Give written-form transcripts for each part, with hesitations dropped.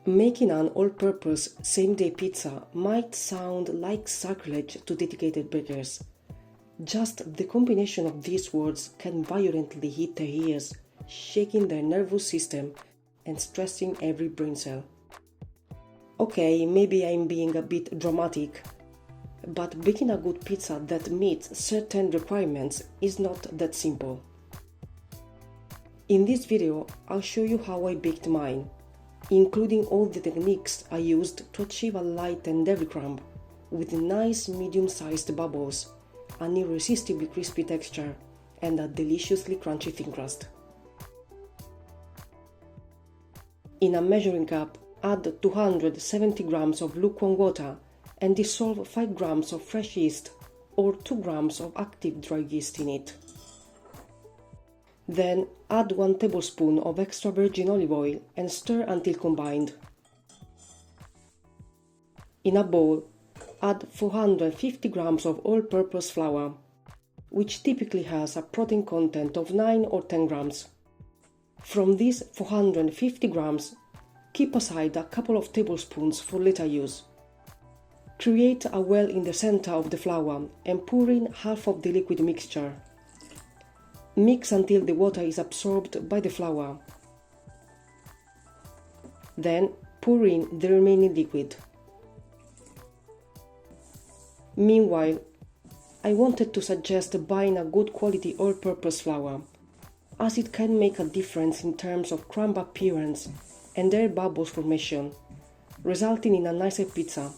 Making an all-purpose same-day pizza might sound like sacrilege to dedicated bakers. Just the combination of these words can violently hit their ears, shaking their nervous system and stressing every brain cell. Okay, maybe I'm being a bit dramatic, but baking a good pizza that meets certain requirements is not that simple. In this video, I'll show you how I baked mine, including all the techniques I used to achieve a light and airy crumb, with nice medium-sized bubbles, an irresistibly crispy texture, and a deliciously crunchy thin crust. In a measuring cup, add 270 grams of lukewarm water and dissolve 5 grams of fresh yeast or 2 grams of active dry yeast in it. Then add 1 tablespoon of extra virgin olive oil and stir until combined. In a bowl, add 450 grams of all-purpose flour, which typically has a protein content of 9 or 10 grams. From these 450 grams, keep aside a couple of tablespoons for later use. Create a well in the center of the flour and pour in half of the liquid mixture. Mix until the water is absorbed by the flour. Then pour in the remaining liquid. Meanwhile, I wanted to suggest buying a good quality all-purpose flour, as it can make a difference in terms of crumb appearance and air bubbles formation, resulting in a nicer pizza,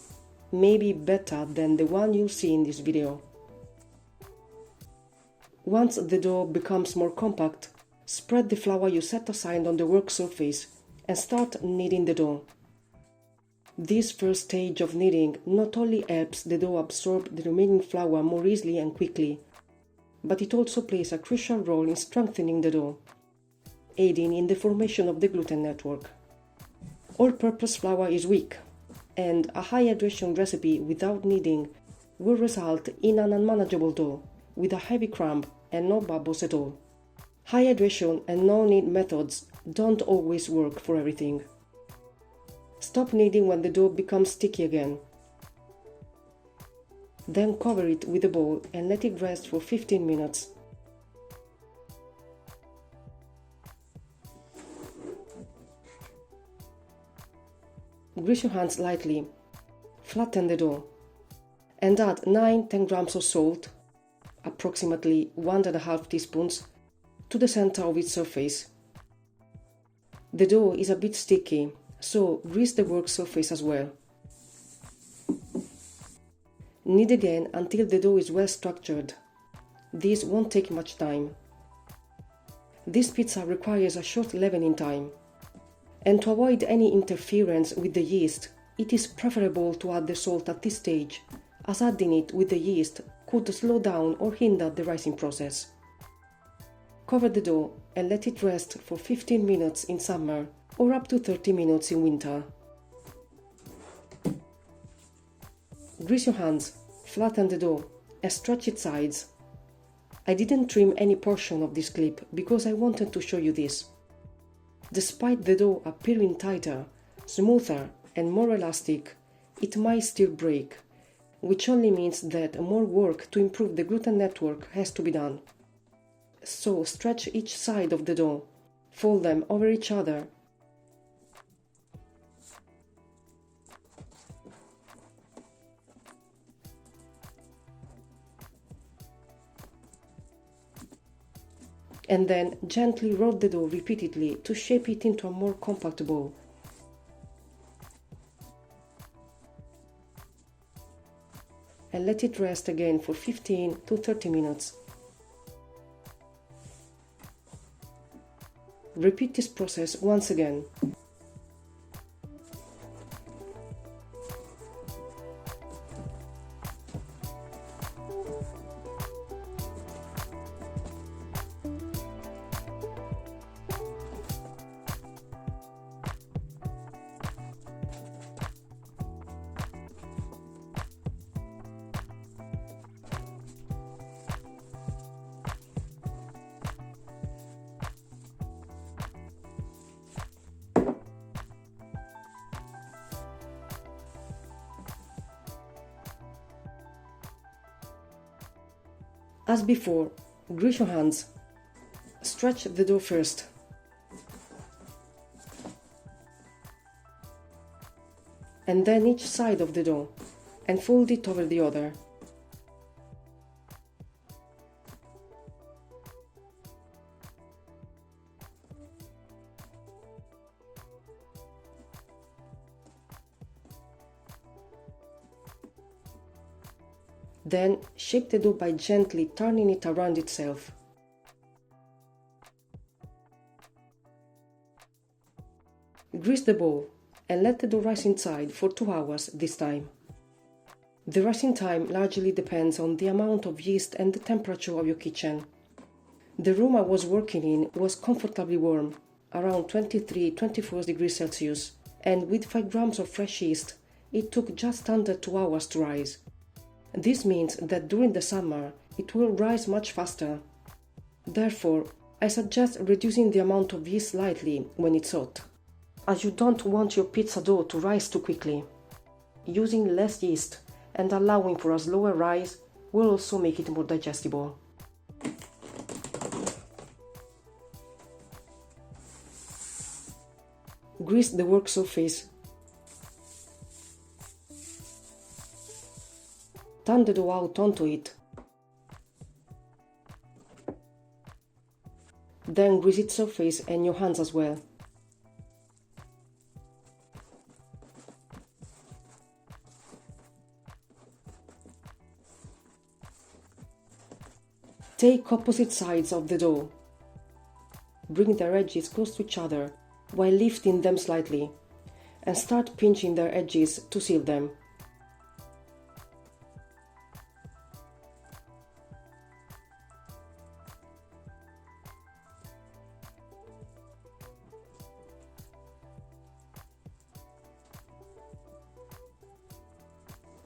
maybe better than the one you'll see in this video. Once the dough becomes more compact, spread the flour you set aside on the work surface and start kneading the dough. This first stage of kneading not only helps the dough absorb the remaining flour more easily and quickly, but it also plays a crucial role in strengthening the dough, aiding in the formation of the gluten network. All-purpose flour is weak, and a high hydration recipe without kneading will result in an unmanageable dough with a heavy crumb and no bubbles at all. High hydration and no-knead methods don't always work for everything. Stop kneading when the dough becomes sticky again. Then cover it with a bowl and let it rest for 15 minutes. Grease your hands lightly, flatten the dough, and add 9-10 grams of salt, approximately 1.5 teaspoons, to the center of its surface. The dough is a bit sticky, so grease the work surface as well. Knead again until the dough is well structured. This won't take much time. This pizza requires a short leavening time, and to avoid any interference with the yeast, it is preferable to add the salt at this stage, as adding it with the yeast could slow down or hinder the rising process. Cover the dough and let it rest for 15 minutes in summer or up to 30 minutes in winter. Grease your hands, flatten the dough, and stretch its sides. I didn't trim any portion of this clip because I wanted to show you this. Despite the dough appearing tighter, smoother, and more elastic, it might still break, which only means that more work to improve the gluten network has to be done. So stretch each side of the dough, fold them over each other, and then gently roll the dough repeatedly to shape it into a more compact ball. And let it rest again for 15 to 30 minutes. Repeat this process once again. As before, grease your hands. Stretch the dough first. And then each side of the dough, and fold it over the other. Then shape the dough by gently turning it around itself. Grease the bowl and let the dough rise inside for 2 hours this time. The rising time largely depends on the amount of yeast and the temperature of your kitchen. The room I was working in was comfortably warm, around 23-24 degrees Celsius, and with 5 grams of fresh yeast, it took just under 2 hours to rise. This means that during the summer, it will rise much faster. Therefore, I suggest reducing the amount of yeast slightly when it's hot, as you don't want your pizza dough to rise too quickly. Using less yeast and allowing for a slower rise will also make it more digestible. Grease the work surface. Turn the dough out onto it. Then grease its surface and your hands as well. Take opposite sides of the dough. Bring their edges close to each other while lifting them slightly, and start pinching their edges to seal them.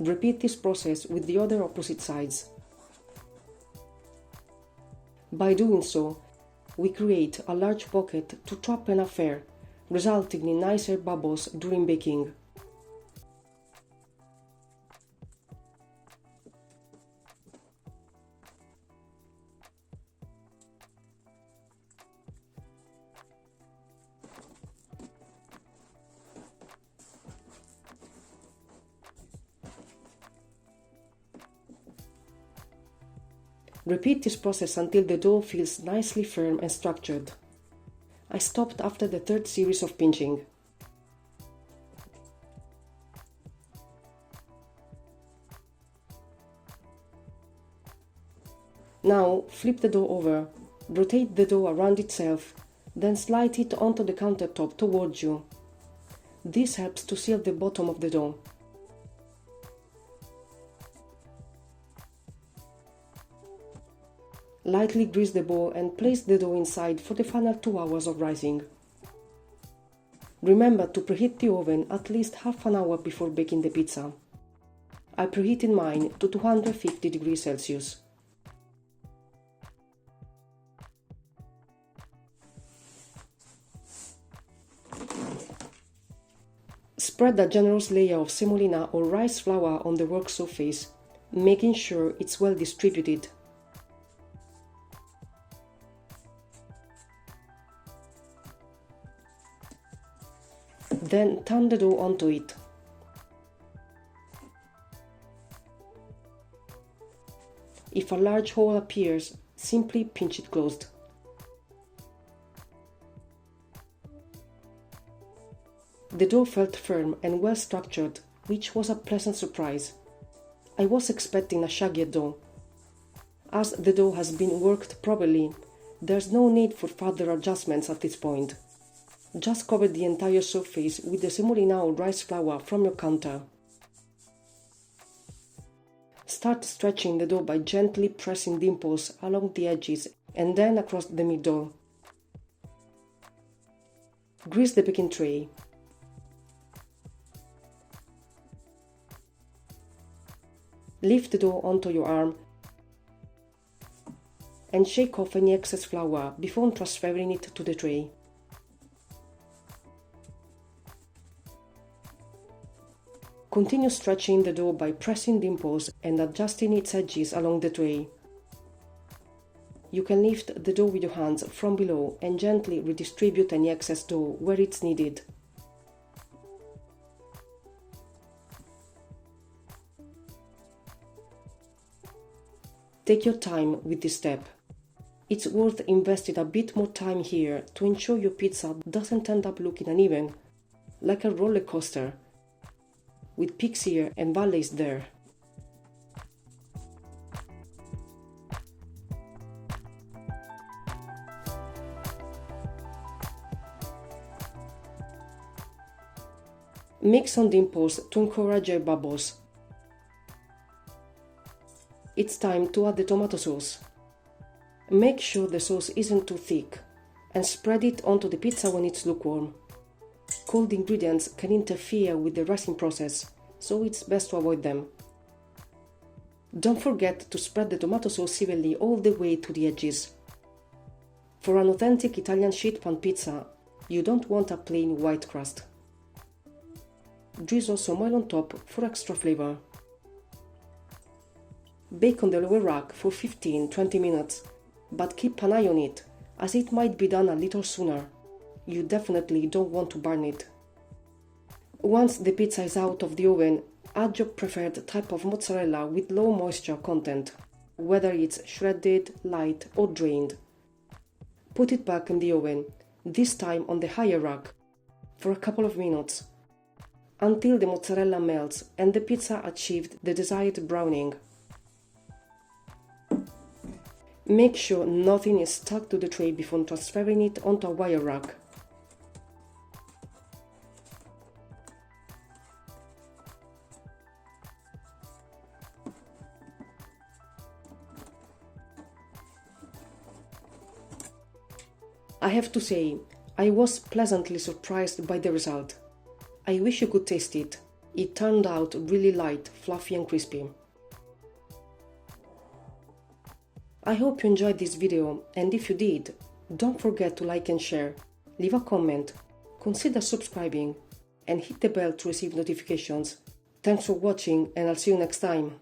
Repeat this process with the other opposite sides. By doing so, we create a large pocket to trap enough air, resulting in nice air bubbles during baking. Repeat this process until the dough feels nicely firm and structured. I stopped after the 3rd series of pinching. Now flip the dough over, rotate the dough around itself, then slide it onto the countertop towards you. This helps to seal the bottom of the dough. Lightly grease the bowl and place the dough inside for the final 2 hours of rising. Remember to preheat the oven at least half an hour before baking the pizza. I preheated mine to 250 degrees Celsius. Spread a generous layer of semolina or rice flour on the work surface, making sure it's well distributed. Then turn the dough onto it. If a large hole appears, simply pinch it closed. The dough felt firm and well structured, which was a pleasant surprise. I was expecting a shaggy dough. As the dough has been worked properly, there's no need for further adjustments at this point. Just cover the entire surface with the semolina or rice flour from your counter. Start stretching the dough by gently pressing dimples along the edges and then across the middle. Grease the baking tray. Lift the dough onto your arm and shake off any excess flour before transferring it to the tray. Continue stretching the dough by pressing dimples and adjusting its edges along the tray. you can lift the dough with your hands from below and gently redistribute any excess dough where it's needed. Take your time with this step. It's worth investing a bit more time here to ensure your pizza doesn't end up looking uneven, like a roller coaster, with peaks here and valleys there. Mix on the impulse to encourage air bubbles. It's time to add the tomato sauce. Make sure the sauce isn't too thick and spread it onto the pizza when it's lukewarm. Cold ingredients can interfere with the rising process, so it's best to avoid them. Don't forget to spread the tomato sauce evenly all the way to the edges. For an authentic Italian sheet pan pizza, you don't want a plain white crust. Drizzle some oil on top for extra flavor. Bake on the lower rack for 15-20 minutes, but keep an eye on it, as it might be done a little sooner. You definitely don't want to burn it. Once the pizza is out of the oven, add your preferred type of mozzarella with low moisture content, whether it's shredded, light or drained. Put it back in the oven, this time on the higher rack, for a couple of minutes, until the mozzarella melts and the pizza achieved the desired browning. Make sure nothing is stuck to the tray before transferring it onto a wire rack. I have to say, I was pleasantly surprised by the result. I wish you could taste it. It turned out really light, fluffy and crispy. I hope you enjoyed this video, and if you did, don't forget to like and share, leave a comment, consider subscribing, and hit the bell to receive notifications. Thanks for watching, and I'll see you next time.